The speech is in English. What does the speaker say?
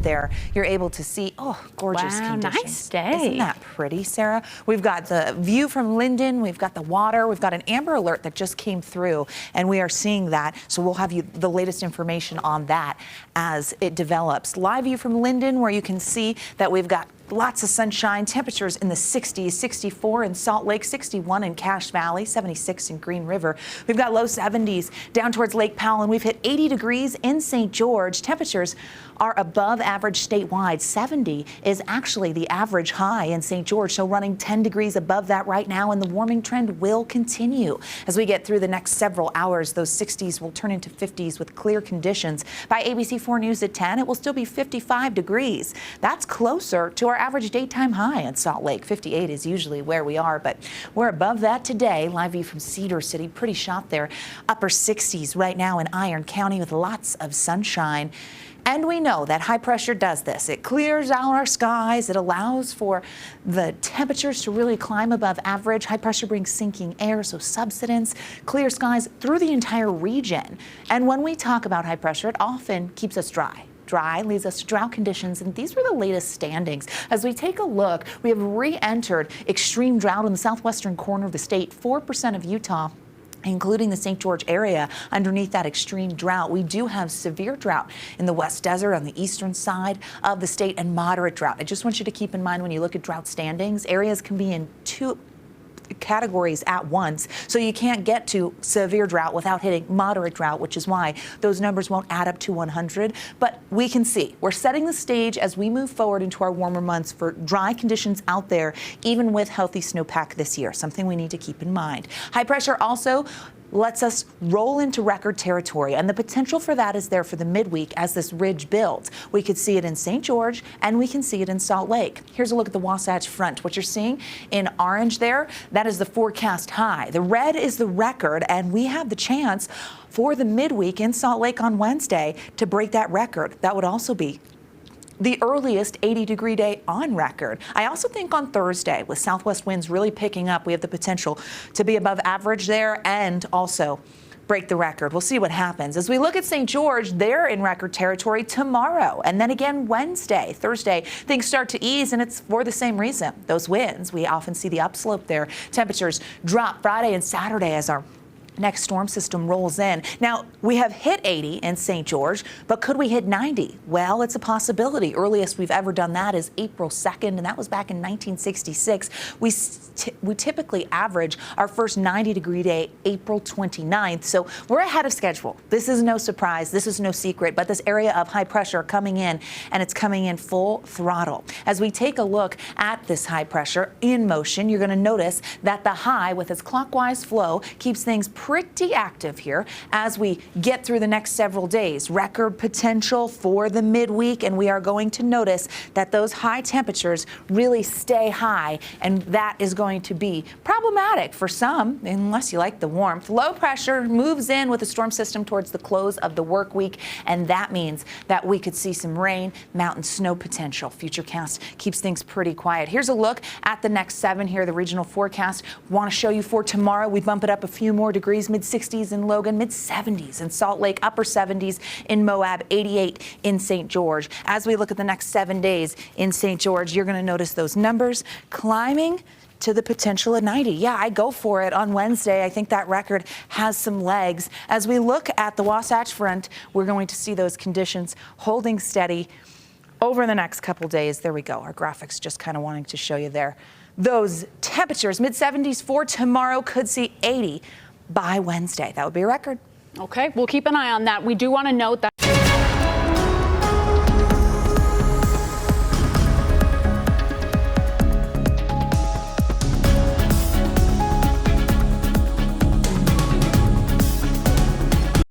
there, you're able to see, oh, gorgeous conditions. Nice day. Isn't that pretty, Sarah? We've got the view from Linden, we've got the water, we've got an amber alert that just came through, and we are seeing that. So we'll have you the latest information on that as it develops. Live view from Linden, where you can see that we've got lots of sunshine, temperatures in the 60s, 64 in Salt Lake, 61 in Cache Valley, 76 in Green River. We've got low 70s down towards Lake Powell, and we've hit 80 degrees in St. George. Temperatures are above average statewide. 70 is actually the average high in St. George, so running 10 degrees above that right now, and the warming trend will continue. As we get through the next several hours, those 60s will turn into 50s with clear conditions. By ABC4 News at 10, it will still be 55 degrees. That's closer to our average daytime high in Salt Lake. 58 is usually where we are, but we're above that today. Live view from Cedar City, pretty shot there. Upper 60s right now in Iron County with lots of sunshine. And we know that high pressure does this. It clears out our skies. It allows for the temperatures to really climb above average. High pressure brings sinking air, so subsidence, clear skies through the entire region. And when we talk about high pressure, it often keeps us dry. Dry leads us to drought conditions, and these were the latest standings. As we take a look, we have re-entered extreme drought in the southwestern corner of the state. 4% of Utah, including the St. George area, underneath that extreme drought. We do have severe drought in the West Desert on the eastern side of the state, and moderate drought. I just want you to keep in mind when you look at drought standings, areas can be in two categories at once, so you can't get to severe drought without hitting moderate drought, which is why those numbers won't add up to 100. But we can see we're setting the stage as we move forward into our warmer months for dry conditions out there, even with healthy snowpack this year, something we need to keep in mind. High pressure also lets us roll into record territory, and the potential for that is there for the midweek as this ridge builds. We could see it in St. George, and we can see it in Salt Lake. Here's a look at the Wasatch Front. What you're seeing in orange there, that is the forecast high. The red is the record, and we have the chance for the midweek in Salt Lake on Wednesday to break that record. That would also be the earliest 80-degree day on record. I also think on Thursday, with southwest winds really picking up, we have the potential to be above average there and also break the record. We'll see what happens. As we look at St. George, they're in record territory tomorrow, and then again Wednesday. Thursday, things start to ease, and it's for the same reason. Those winds, we often see the upslope there. Temperatures drop Friday and Saturday as our next storm system rolls in. Now, we have hit 80 in St. George, but could we hit 90? Well, it's a possibility. Earliest we've ever done that is April 2nd, and that was back in 1966. We typically average our first 90-degree day April 29th, so we're ahead of schedule. This is no surprise. This is no secret, but this area of high pressure coming in, and it's coming in full throttle. As we take a look at this high pressure in motion, you're going to notice that the high, with its clockwise flow, keeps things pretty active here as we get through the next several days. Record potential for the midweek, and we are going to notice that those high temperatures really stay high, and that is going to be problematic for some, unless you like the warmth. Low pressure moves in with the storm system towards the close of the work week, and that means that we could see some rain, mountain snow potential. Futurecast keeps things pretty quiet. Here's a look at the next 7 here, the regional forecast. Want to show you for tomorrow. We bump it up a few more degrees. Mid-60s in Logan, mid-70s in Salt Lake, upper 70s in Moab, 88 in St. George. As we look at the next 7 days in St. George, you're going to notice those numbers climbing to the potential of 90. Yeah, I go for it on Wednesday. I think that record has some legs. As we look at the Wasatch Front, we're going to see those conditions holding steady over the next couple days. There we go. Our graphics just kind of wanting to show you there. Those temperatures, mid-70s for tomorrow, could see 80 by Wednesday. That would be a record. Okay, we'll keep an eye on that. We do want to note that